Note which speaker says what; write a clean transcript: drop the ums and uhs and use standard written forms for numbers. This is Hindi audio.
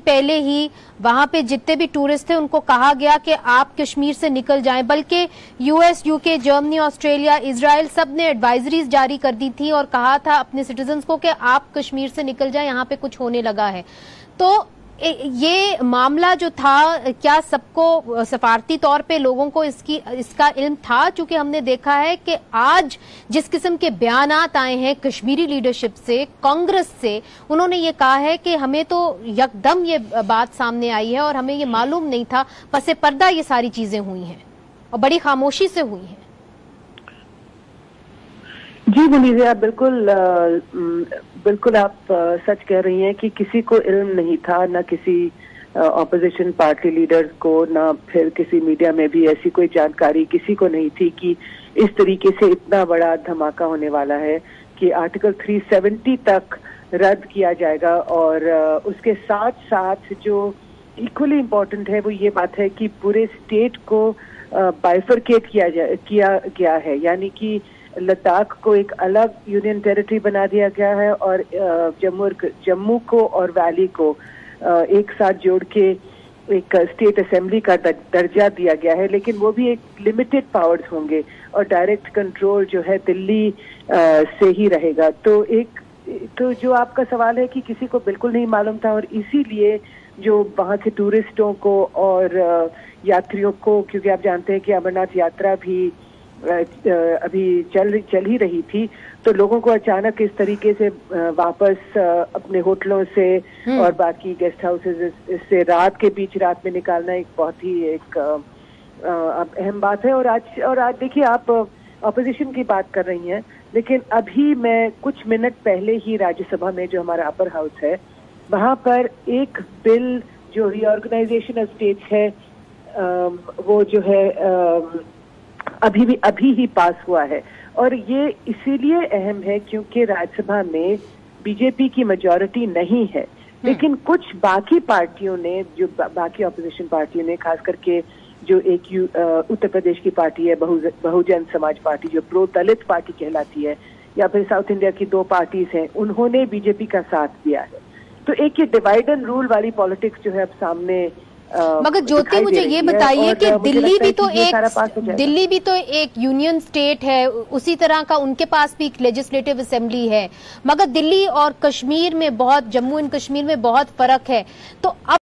Speaker 1: पहले ही वहां पे जितने भी टूरिस्ट थे उनको कहा गया कि आप कश्मीर से निकल जाएं, बल्कि US, UK, Germany, Australia, Israel सब ने एडवाइजरीज जारी कर दी थी और कहा था अपने सिटीजन्स को कि आप कश्मीर से निकल जाएं, यहाँ पे कुछ होने लगा है। तो ये मामला जो था, क्या सबको सफारती तौर पे लोगों को इसका इल्म था? चूंकि हमने देखा है कि आज जिस किस्म के बयानात आए हैं कश्मीरी लीडरशिप से, कांग्रेस से, उन्होंने ये कहा है कि हमें तो यकदम ये बात सामने आई है और हमें ये मालूम नहीं था, पसे पर्दा ये सारी चीजें हुई हैं और बड़ी खामोशी से हुई हैं।
Speaker 2: जी मुनीज़ा, बिल्कुल आप सच कह रही हैं कि किसी को इल्म नहीं था, ना किसी ऑपोजिशन पार्टी लीडर्स को, ना फिर किसी मीडिया में भी ऐसी कोई जानकारी किसी को नहीं थी कि इस तरीके से इतना बड़ा धमाका होने वाला है कि आर्टिकल 370 तक रद्द किया जाएगा। और उसके साथ साथ जो इक्वली इम्पोर्टेंट है वो ये बात है कि पूरे स्टेट को बाइफरकेट किया गया है, यानी कि लद्दाख को एक अलग यूनियन टेरिटरी बना दिया गया है और जम्मू को और वैली को एक साथ जोड़ के एक स्टेट असेंबली का दर्जा दिया गया है, लेकिन वो भी एक लिमिटेड पावर्स होंगे और डायरेक्ट कंट्रोल जो है दिल्ली से ही रहेगा। तो जो आपका सवाल है कि किसी को बिल्कुल नहीं मालूम था, और इसीलिए जो वहाँ के टूरिस्टों को और यात्रियों को, क्योंकि आप जानते हैं कि अमरनाथ यात्रा भी अभी चल ही रही थी, तो लोगों को अचानक इस तरीके से वापस अपने होटलों से और बाकी गेस्ट हाउसेज से रात में निकालना एक बहुत ही एक अहम बात है। और आज देखिए, आप ऑपोजिशन की बात कर रही हैं, लेकिन अभी मैं कुछ मिनट पहले ही राज्यसभा में, जो हमारा अपर हाउस है, वहां पर एक बिल जो रीऑर्गेनाइजेशन ऑफ स्टेट्स है, वो जो है अभी ही पास हुआ है। और ये इसीलिए अहम है क्योंकि राज्यसभा में बीजेपी की मेजॉरिटी नहीं है, लेकिन कुछ बाकी पार्टियों ने, जो बाकी ऑपोजिशन पार्टियों ने, खास करके जो एक उत्तर प्रदेश की पार्टी है बहुजन समाज पार्टी, जो प्रो दलित पार्टी कहलाती है, या फिर साउथ इंडिया की 2 पार्टीज हैं, उन्होंने बीजेपी का साथ दिया है। तो एक ये डिवाइड एंड रूल वाली पॉलिटिक्स जो है अब सामने।
Speaker 1: मगर ज्योति, मुझे ये बताइए कि दिल्ली भी तो एक यूनियन स्टेट है, उसी तरह का उनके पास भी एक लेजिस्लेटिव असेंबली है, मगर दिल्ली और कश्मीर में जम्मू एंड कश्मीर में बहुत फर्क है। तो अब